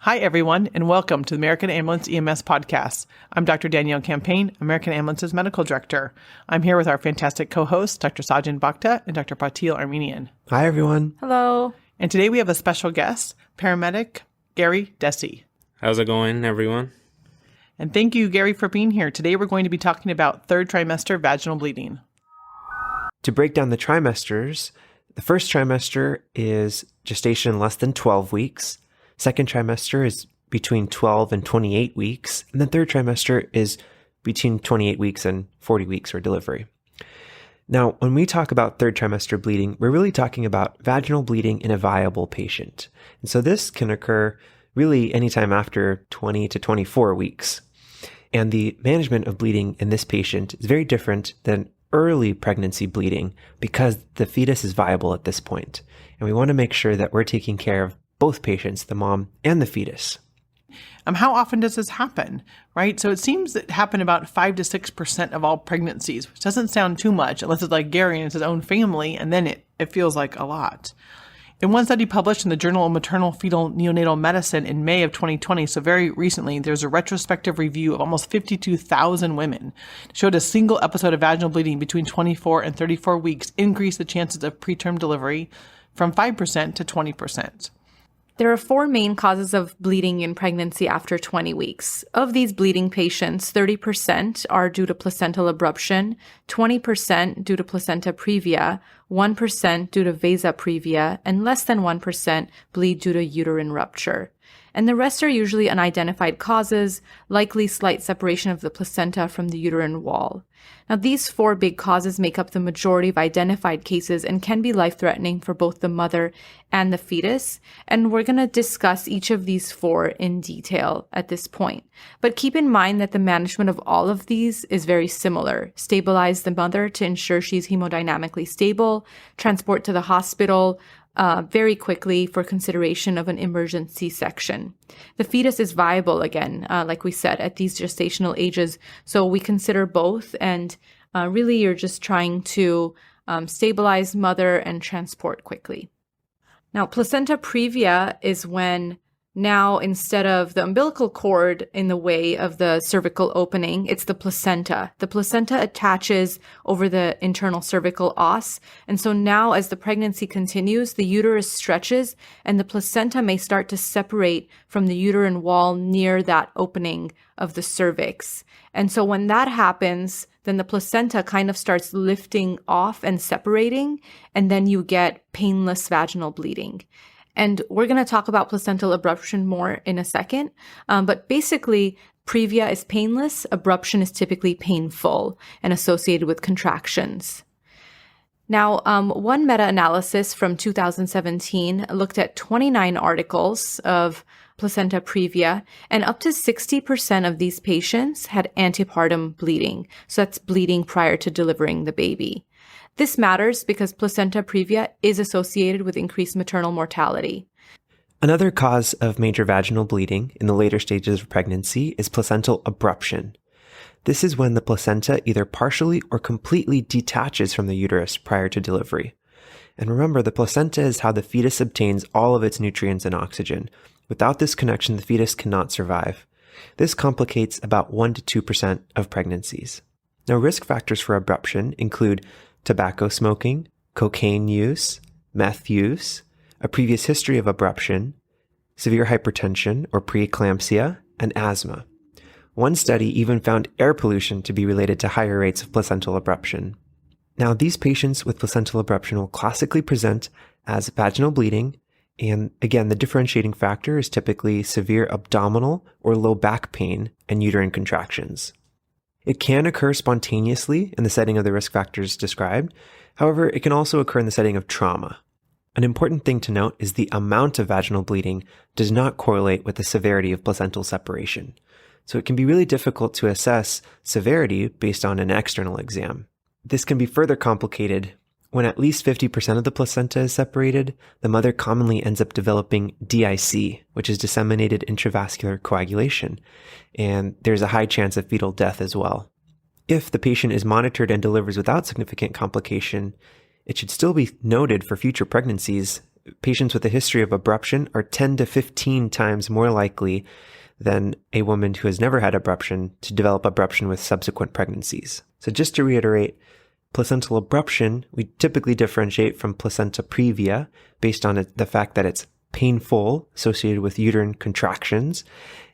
Hi, everyone, and welcome to the American Ambulance EMS podcast. I'm Dr. Danielle Campaign, American Ambulance's medical director. I'm here with our fantastic co-hosts, Dr. Sajjan Bhakta and Dr. Patil Armenian. Hi, everyone. Hello. And today we have a special guest, paramedic Gary Dessy. How's it going, everyone? And thank you, Gary, for being here. Today we're going to be talking about third trimester vaginal bleeding. To break down the trimesters, the first trimester is gestation less than 12 weeks. Second trimester is between 12 and 28 weeks. And the third trimester is between 28 weeks and 40 weeks for delivery. Now, when we talk about third trimester bleeding, we're really talking about vaginal bleeding in a viable patient. And so this can occur really anytime after 20 to 24 weeks. And the management of bleeding in this patient is very different than early pregnancy bleeding because the fetus is viable at this point. And we want to make sure that we're taking care of both patients, the mom and the fetus. How often does this happen, right? So it seems that happen about 5 to 6% of all pregnancies, which doesn't sound too much unless it's like Gary and it's his own family, and then it feels like a lot. In one study published in the Journal of Maternal Fetal Neonatal Medicine in May of 2020, so very recently, there's a retrospective review of almost 52,000 women. It showed a single episode of vaginal bleeding between 24 and 34 weeks increased the chances of preterm delivery from 5% to 20%. There are 4 main causes of bleeding in pregnancy after 20 weeks. Of these bleeding patients, 30% are due to placental abruption, 20% due to placenta previa, 1% due to vasa previa, and less than 1% bleed due to uterine rupture. And the rest are usually unidentified causes, likely slight separation of the placenta from the uterine wall. Now, these 4 big causes make up the majority of identified cases and can be life-threatening for both the mother and the fetus. And we're going to discuss each of these 4 in detail at this point. But keep in mind that the management of all of these is very similar. Stabilize the mother to ensure she's hemodynamically stable, transport to the hospital, very quickly for consideration of an emergency C-section. The fetus is viable again, like we said, at these gestational ages. So we consider both, and really you're just trying to stabilize mother and transport quickly. Now, placenta previa is when now, instead of the umbilical cord in the way of the cervical opening, it's the placenta. The placenta attaches over the internal cervical os. And so now as the pregnancy continues, the uterus stretches and the placenta may start to separate from the uterine wall near that opening of the cervix. And so when that happens, then the placenta kind of starts lifting off and separating, and then you get painless vaginal bleeding. And we're going to talk about placental abruption more in a second. But basically, previa is painless. Abruption is typically painful and associated with contractions. Now, one meta-analysis from 2017 looked at 29 articles of placenta previa, and up to 60% of these patients had antepartum bleeding. So that's bleeding prior to delivering the baby. This matters because placenta previa is associated with increased maternal mortality. Another cause of major vaginal bleeding in the later stages of pregnancy is placental abruption. This is when the placenta either partially or completely detaches from the uterus prior to delivery. And remember, the placenta is how the fetus obtains all of its nutrients and oxygen. Without this connection, the fetus cannot survive. This complicates about 1 to 2% of pregnancies. Now, risk factors for abruption include tobacco smoking, cocaine use, meth use, a previous history of abruption, severe hypertension or preeclampsia, and asthma. One study even found air pollution to be related to higher rates of placental abruption. Now, these patients with placental abruption will classically present as vaginal bleeding, and again, the differentiating factor is typically severe abdominal or low back pain and uterine contractions. It can occur spontaneously in the setting of the risk factors described. However, it can also occur in the setting of trauma. An important thing to note is the amount of vaginal bleeding does not correlate with the severity of placental separation. So it can be really difficult to assess severity based on an external exam. This can be further complicated when at least 50% of the placenta is separated. The mother commonly ends up developing DIC, which is disseminated intravascular coagulation, and there's a high chance of fetal death as well. If the patient is monitored and delivers without significant complication, it should still be noted for future pregnancies patients with a history of abruption are 10 to 15 times more likely than a woman who has never had abruption to develop abruption with subsequent pregnancies. So just to reiterate, placental abruption, we typically differentiate from placenta previa based on the fact that it's painful, associated with uterine contractions,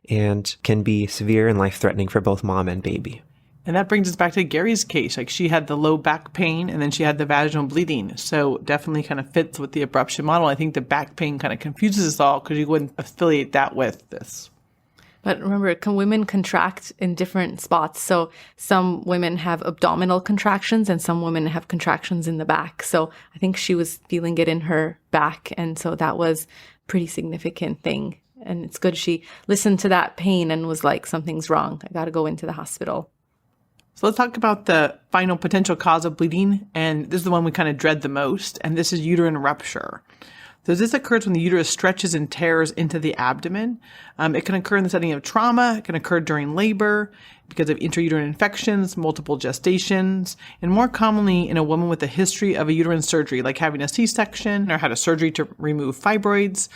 and can be severe and life-threatening for both mom and baby. And that brings us back to Gary's case. Like, she had the low back pain and then she had the vaginal bleeding. So definitely kind of fits with the abruption model. I think the back pain kind of confuses us all because you wouldn't affiliate that with this. But remember, women contract in different spots. So some women have abdominal contractions and some women have contractions in the back. So I think she was feeling it in her back. And so that was a pretty significant thing. And it's good she listened to that pain and was like, something's wrong. I got to go into the hospital. So let's talk about the final potential cause of bleeding. And this is the one we kind of dread the most. And this is uterine rupture. So this occurs when the uterus stretches and tears into the abdomen. It can occur in the setting of trauma. It can occur during labor because of intrauterine infections, multiple gestations, and more commonly in a woman with a history of a uterine surgery, like having a C-section or had a surgery to remove fibroids.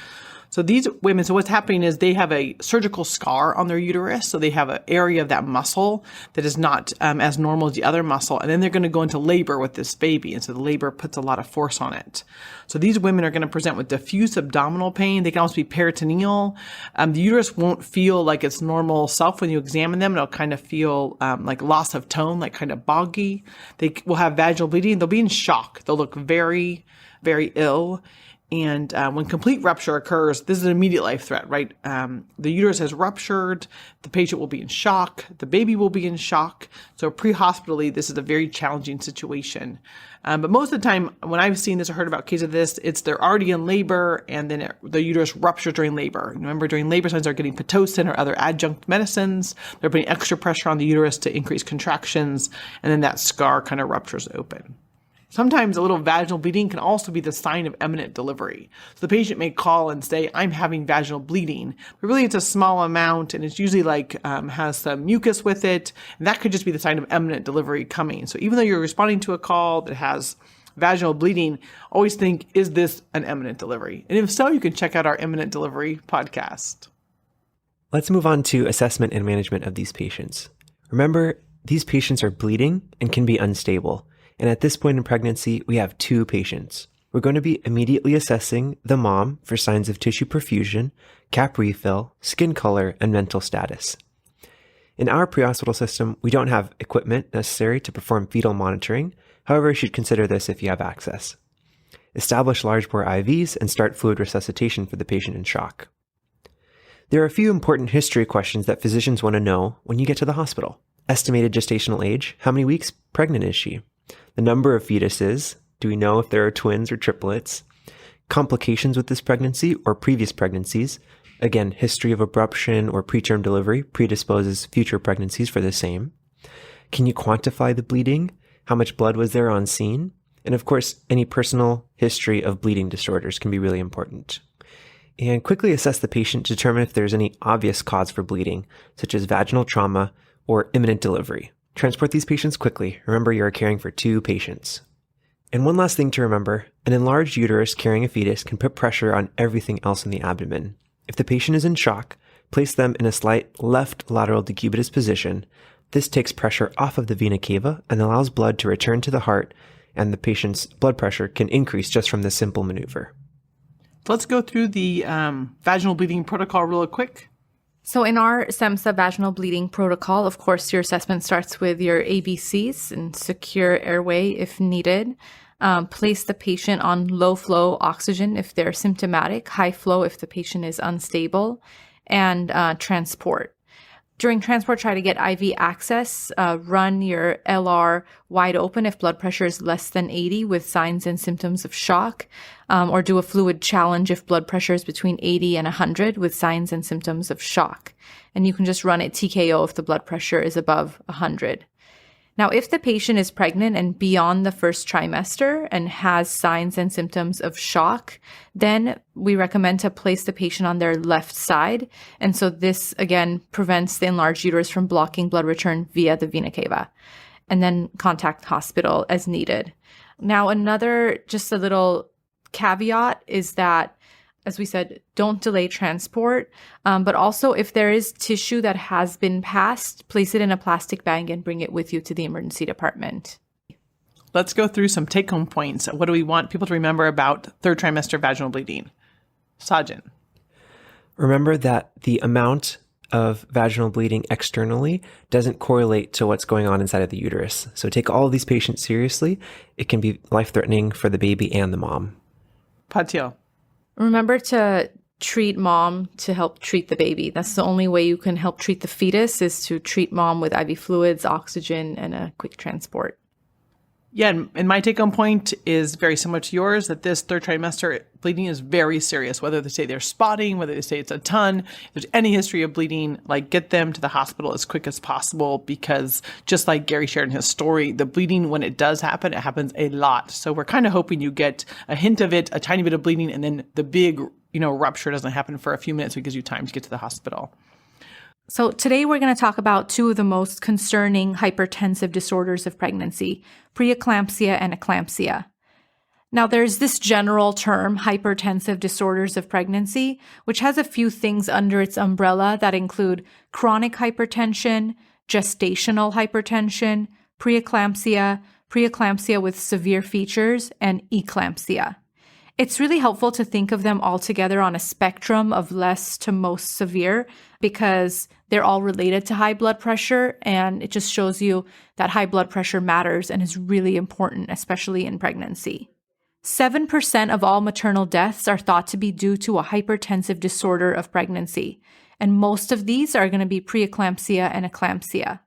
So these women, so what's happening is they have a surgical scar on their uterus. So they have an area of that muscle that is not as normal as the other muscle. And then they're going to go into labor with this baby. And so the labor puts a lot of force on it. So these women are going to present with diffuse abdominal pain. They can also be peritoneal. The uterus won't feel like its normal self when you examine them. It'll kind of feel like loss of tone, like kind of boggy. They will have vaginal bleeding. They'll be in shock. They'll look very, very ill. And when complete rupture occurs, this is an immediate life threat, right? The uterus has ruptured, the patient will be in shock, the baby will be in shock. So pre-hospitally, this is a very challenging situation. But most of the time, when I've seen this or heard about cases of this, it's they're already in labor and then the uterus ruptures during labor. Remember, during labor, sometimes they're getting Pitocin or other adjunct medicines. They're putting extra pressure on the uterus to increase contractions, and then that scar kind of ruptures open. Sometimes a little vaginal bleeding can also be the sign of imminent delivery. So the patient may call and say, I'm having vaginal bleeding, but really it's a small amount and it's usually has some mucus with it. And that could just be the sign of imminent delivery coming. So even though you're responding to a call that has vaginal bleeding, always think, is this an imminent delivery? And if so, you can check out our imminent delivery podcast. Let's move on to assessment and management of these patients. Remember, these patients are bleeding and can be unstable. And at this point in pregnancy, we have two patients. We're going to be immediately assessing the mom for signs of tissue perfusion, cap refill, skin color, and mental status. In our pre-hospital system, we don't have equipment necessary to perform fetal monitoring. However, you should consider this if you have access. Establish large bore IVs and start fluid resuscitation for the patient in shock. There are a few important history questions that physicians want to know when you get to the hospital. Estimated gestational age, how many weeks pregnant is she? The number of fetuses, do we know if there are twins or triplets? Complications with this pregnancy or previous pregnancies. Again, history of abruption or preterm delivery predisposes future pregnancies for the same. Can you quantify the bleeding? How much blood was there on scene? And of course, any personal history of bleeding disorders can be really important. And quickly assess the patient to determine if there's any obvious cause for bleeding, such as vaginal trauma or imminent delivery. Transport these patients quickly. Remember, you are caring for two patients. And one last thing to remember, an enlarged uterus carrying a fetus can put pressure on everything else in the abdomen. If the patient is in shock, place them in a slight left lateral decubitus position. This takes pressure off of the vena cava and allows blood to return to the heart, and the patient's blood pressure can increase just from this simple maneuver. So let's go through the vaginal bleeding protocol real quick. So in our SEMSA vaginal bleeding protocol, of course, your assessment starts with your ABCs and secure airway if needed. Place the patient on low flow oxygen if they're symptomatic, high flow if the patient is unstable, and transport. During transport, try to get IV access. Run your LR wide open if blood pressure is less than 80 with signs and symptoms of shock, or do a fluid challenge if blood pressure is between 80 and 100 with signs and symptoms of shock. And you can just run it TKO if the blood pressure is above 100. Now, if the patient is pregnant and beyond the first trimester and has signs and symptoms of shock, then we recommend to place the patient on their left side. And so this, again, prevents the enlarged uterus from blocking blood return via the vena cava. And then contact hospital as needed. Now, just a little caveat is that, as we said, don't delay transport. But also, if there is tissue that has been passed, place it in a plastic bag and bring it with you to the emergency department. Let's go through some take-home points. What do we want people to remember about third trimester vaginal bleeding? Sajin. Remember that the amount of vaginal bleeding externally doesn't correlate to what's going on inside of the uterus. So take all of these patients seriously. It can be life-threatening for the baby and the mom. Patil. Remember to treat mom to help treat the baby. That's the only way you can help treat the fetus, is to treat mom with IV fluids, oxygen, and a quick transport. Yeah, and my take-home point is very similar to yours, that this third trimester bleeding is very serious. Whether they say they're spotting, whether they say it's a ton, if there's any history of bleeding, like, get them to the hospital as quick as possible, because just like Gary shared in his story, the bleeding, when it does happen, it happens a lot. So we're kind of hoping you get a hint of it, a tiny bit of bleeding, and then the big, rupture doesn't happen for a few minutes. So it gives you time to get to the hospital. So today we're going to talk about two of the most concerning hypertensive disorders of pregnancy, preeclampsia and eclampsia. Now, there's this general term, hypertensive disorders of pregnancy, which has a few things under its umbrella that include chronic hypertension, gestational hypertension, preeclampsia, preeclampsia with severe features, and eclampsia. It's really helpful to think of them all together on a spectrum of less to most severe, because they're all related to high blood pressure, and it just shows you that high blood pressure matters and is really important, especially in pregnancy. 7% of all maternal deaths are thought to be due to a hypertensive disorder of pregnancy, and most of these are going to be preeclampsia and eclampsia.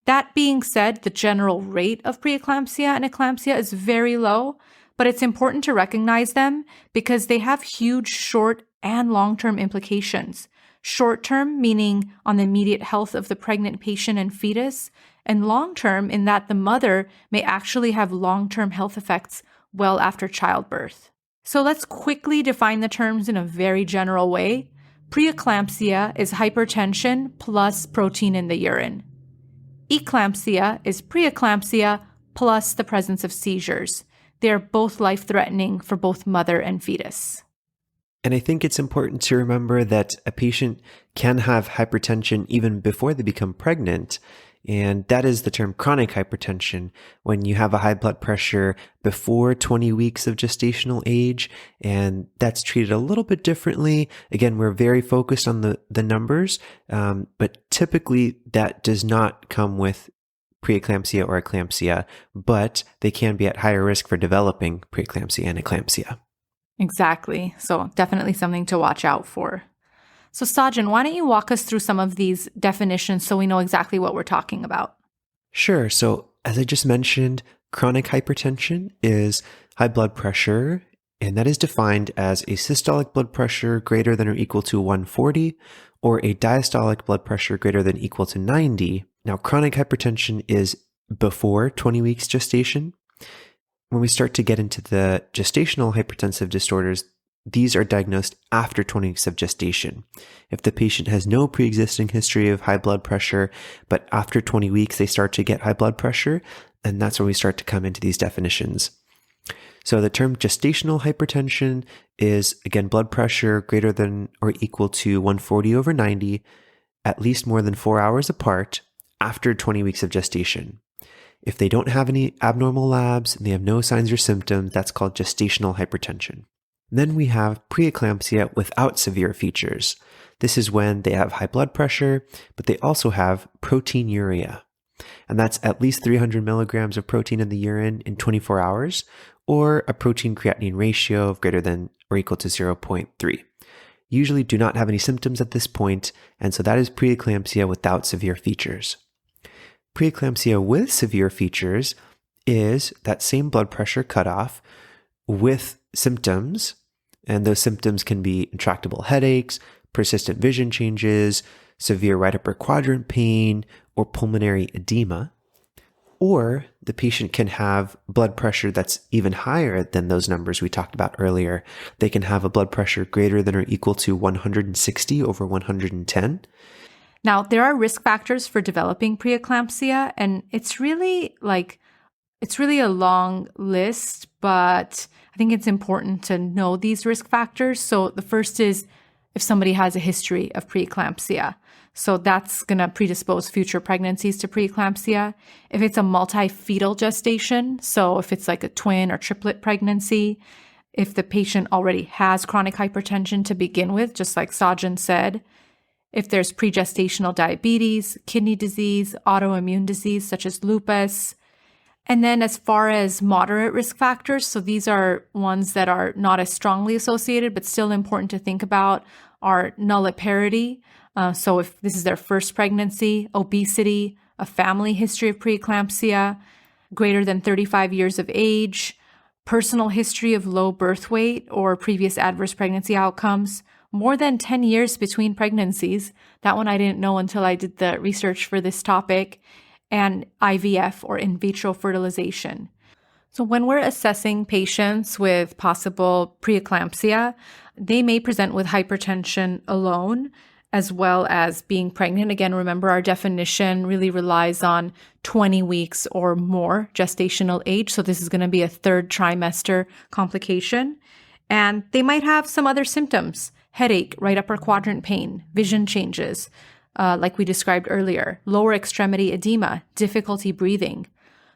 That being said, the general rate of preeclampsia and eclampsia is very low, but it's important to recognize them because they have huge short and long-term implications. Short-term, meaning on the immediate health of the pregnant patient and fetus, and long-term in that the mother may actually have long-term health effects well after childbirth. So let's quickly define the terms in a very general way. Preeclampsia is hypertension plus protein in the urine. Eclampsia is preeclampsia plus the presence of seizures. They are both life-threatening for both mother and fetus. And I think it's important to remember that a patient can have hypertension even before they become pregnant. And that is the term chronic hypertension, when you have a high blood pressure before 20 weeks of gestational age. And that's treated a little bit differently. Again, we're very focused on the numbers, but typically that does not come with preeclampsia or eclampsia, but they can be at higher risk for developing preeclampsia and eclampsia. Exactly. So definitely something to watch out for. So Sajin, why don't you walk us through some of these definitions so we know exactly what we're talking about? Sure. So as I just mentioned, chronic hypertension is high blood pressure, and that is defined as a systolic blood pressure greater than or equal to 140 or a diastolic blood pressure greater than or equal to 90. Now, chronic hypertension is before 20 weeks gestation. When we start to get into the gestational hypertensive disorders, these are diagnosed after 20 weeks of gestation. If the patient has no pre-existing history of high blood pressure, but after 20 weeks they start to get high blood pressure, and that's when we start to come into these definitions. So the term gestational hypertension is, again, blood pressure greater than or equal to 140/90, at least more than 4 hours apart after 20 weeks of gestation. If they don't have any abnormal labs and they have no signs or symptoms, that's called gestational hypertension. Then we have preeclampsia without severe features. This is when they have high blood pressure, but they also have proteinuria. And that's at least 300 milligrams of protein in the urine in 24 hours, or a protein creatinine ratio of greater than or equal to 0.3. Usually do not have any symptoms at this point, and so that is preeclampsia without severe features. Preeclampsia with severe features is that same blood pressure cutoff with symptoms, and those symptoms can be intractable headaches, persistent vision changes, severe right upper quadrant pain, or pulmonary edema. Or the patient can have blood pressure that's even higher than those numbers we talked about earlier. They can have a blood pressure greater than or equal to 160/110. Now, there are risk factors for developing preeclampsia, and it's really a long list, but I think it's important to know these risk factors. So the first is if somebody has a history of preeclampsia. So that's going to predispose future pregnancies to preeclampsia. If it's a multifetal gestation, so if it's like a twin or triplet pregnancy, if the patient already has chronic hypertension to begin with, just like Sajjan said, if there's pregestational diabetes, kidney disease, autoimmune disease such as lupus. And then as far as moderate risk factors, so these are ones that are not as strongly associated, but still important to think about, are nulliparity. So if this is their first pregnancy, obesity, a family history of preeclampsia, greater than 35 years of age, personal history of low birth weight or previous adverse pregnancy outcomes, more than 10 years between pregnancies. That one I didn't know until I did the research for this topic, and IVF or in vitro fertilization. So when we're assessing patients with possible preeclampsia, they may present with hypertension alone, as well as being pregnant. Again, remember our definition really relies on 20 weeks or more gestational age. So this is going to be a third trimester complication. And they might have some other symptoms: headache, right upper quadrant pain, vision changes, like we described earlier, lower extremity edema, difficulty breathing.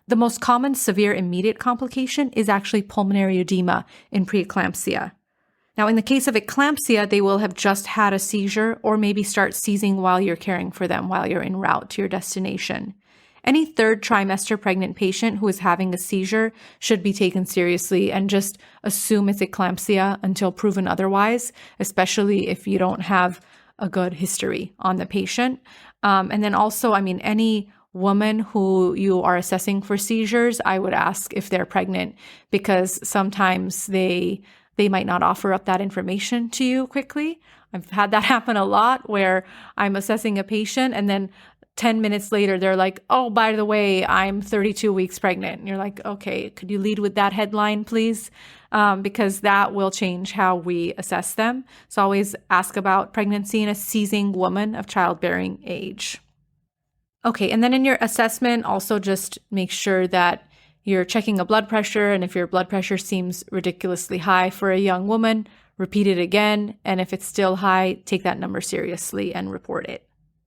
The most common severe immediate complication is actually pulmonary edema in preeclampsia. Now, in the case of eclampsia, they will have just had a seizure or maybe start seizing while you're caring for them, while you're en route to your destination. Any third trimester pregnant patient who is having a seizure should be taken seriously and just assume it's eclampsia until proven otherwise, especially if you don't have a good history on the patient. And then also, any woman who you are assessing for seizures, I would ask if they're pregnant, because sometimes they might not offer up that information to you quickly. I've had that happen a lot where I'm assessing a patient and then 10 minutes later, they're like, oh, by the way, I'm 32 weeks pregnant. And you're like, okay, could you lead with that headline, please? Because that will change how we assess them. So always ask about pregnancy in a seizing woman of childbearing age. Okay, and then in your assessment, also just make sure that you're checking a blood pressure. And if your blood pressure seems ridiculously high for a young woman, repeat it again. And if it's still high, take that number seriously and report it.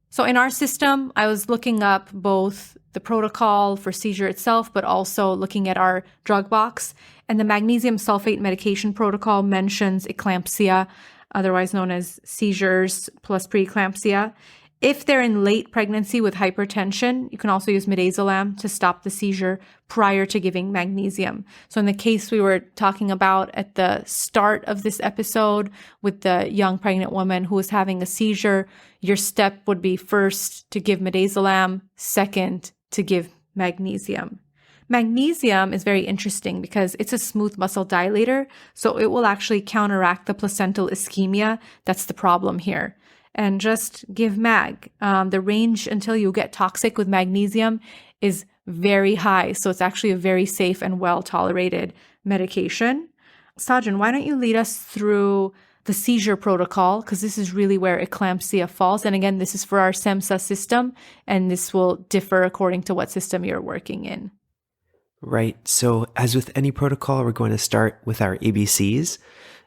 So in our system, I was looking up both the protocol for seizure itself, but also looking at our drug box. And the magnesium sulfate medication protocol mentions eclampsia, otherwise known as seizures plus preeclampsia. If they're in late pregnancy with hypertension, you can also use midazolam to stop the seizure prior to giving magnesium. So in the case we were talking about at the start of this episode with the young pregnant woman who was having a seizure, your step would be first to give midazolam, second to give magnesium. Magnesium is very interesting because it's a smooth muscle dilator, so it will actually counteract the placental ischemia. That's the problem here. And just give mag. The range until you get toxic with magnesium is very high. So it's actually a very safe and well-tolerated medication. Sajjan, why don't you lead us through the seizure protocol? Because this is really where eclampsia falls. And again, this is for our SEMSA system, and this will differ according to what system you're working in. Right. So as with any protocol, we're going to start with our ABCs.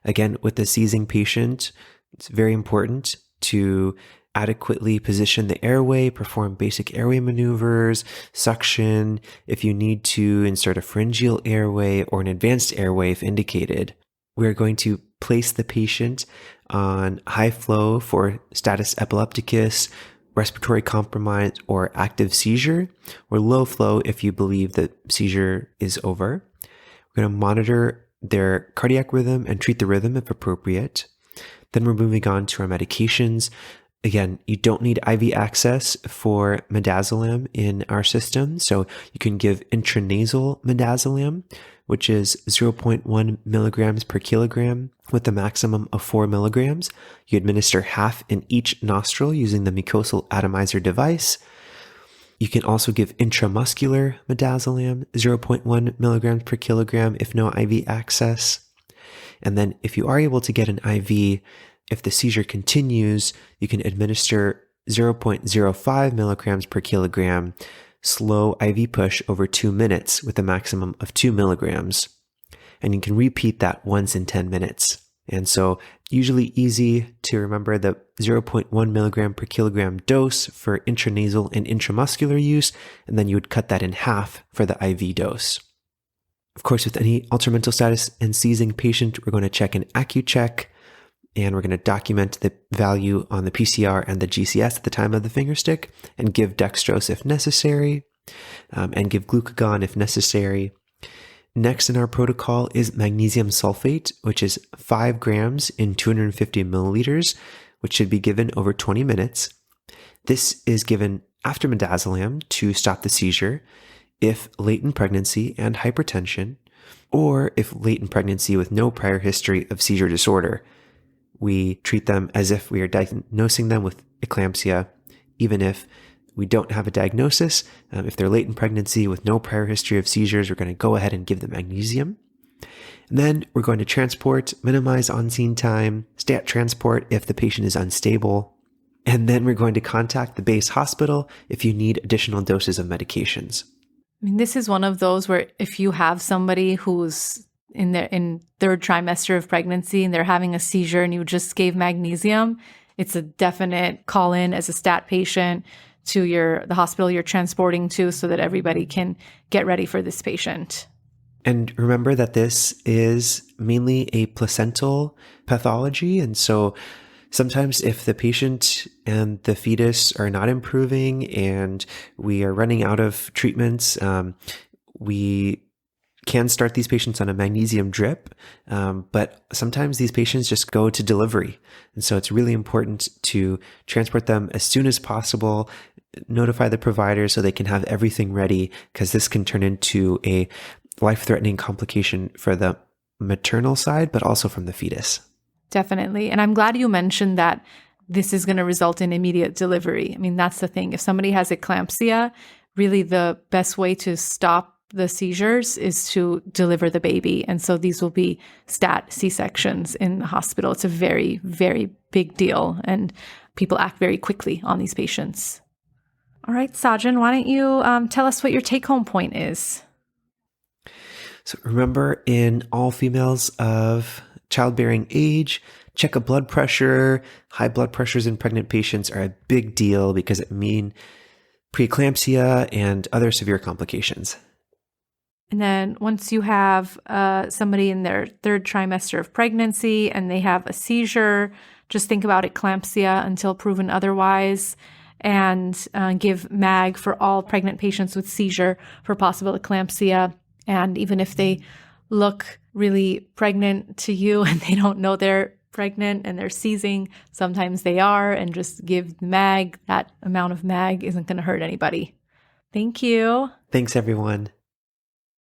Again, with the seizing patient, it's very important to adequately position the airway, perform basic airway maneuvers, suction, if you need to insert a pharyngeal airway or an advanced airway if indicated. We're going to place the patient on high flow for status epilepticus, respiratory compromise, or active seizure, or low flow if you believe that seizure is over. We're going to monitor their cardiac rhythm and treat the rhythm if appropriate. Then we're moving on to our medications. Again, you don't need IV access for midazolam in our system. So you can give intranasal midazolam, which is 0.1 milligrams per kilogram with a maximum of 4 milligrams. You administer half in each nostril using the mucosal atomizer device. You can also give intramuscular midazolam, 0.1 milligrams per kilogram if no IV access. And then if you are able to get an IV, if the seizure continues, you can administer 0.05 milligrams per kilogram, slow IV push over 2 minutes with a maximum of 2 milligrams. and you can repeat that once in 10 minutes. And so usually easy to remember the 0.1 milligram per kilogram dose for intranasal and intramuscular use, and then you would cut that in half for the IV dose. Of course, with any altered mental status and seizing patient, we're going to check an AccuCheck, and we're going to document the value on the PCR and the GCS at the time of the fingerstick, and give dextrose if necessary, and give glucagon if necessary. Next in our protocol is magnesium sulfate, which is 5 grams in 250 milliliters, which should be given over 20 minutes. This is given after midazolam to stop the seizure if latent pregnancy and hypertension, or if latent pregnancy with no prior history of seizure disorder. We treat them as if we are diagnosing them with eclampsia, even if we don't have a diagnosis. If they're latent pregnancy with no prior history of seizures, we're going to go ahead and give them magnesium. And then we're going to transport, minimize on-scene time, stat transport if the patient is unstable. And then we're going to contact the base hospital if you need additional doses of medications. I mean, this is one of those where if you have somebody who's in third trimester of pregnancy and they're having a seizure and you just gave magnesium, it's a definite call in as a stat patient to the hospital you're transporting to so that everybody can get ready for this patient. And remember that this is mainly a placental pathology. And so sometimes if the patient and the fetus are not improving and we are running out of treatments, we can start these patients on a magnesium drip, but sometimes these patients just go to delivery. And so it's really important to transport them as soon as possible, notify the provider so they can have everything ready, because this can turn into a life-threatening complication for the maternal side, but also from the fetus. Definitely. And I'm glad you mentioned that this is going to result in immediate delivery. I mean, that's the thing. If somebody has eclampsia, really the best way to stop the seizures is to deliver the baby. And so these will be stat C-sections in the hospital. It's a very, very big deal. And people act very quickly on these patients. All right, Sajan, why don't you tell us what your take-home point is? So remember, in all females of childbearing age, check a blood pressure. High blood pressures in pregnant patients are a big deal because it means preeclampsia and other severe complications. And then once you have somebody in their third trimester of pregnancy and they have a seizure, just think about eclampsia until proven otherwise, and give MAG for all pregnant patients with seizure for possible eclampsia. And even if they look really pregnant to you and they don't know they're pregnant and they're seizing, sometimes they are, and just give MAG. That amount of MAG isn't going to hurt anybody. Thank you. Thanks, everyone.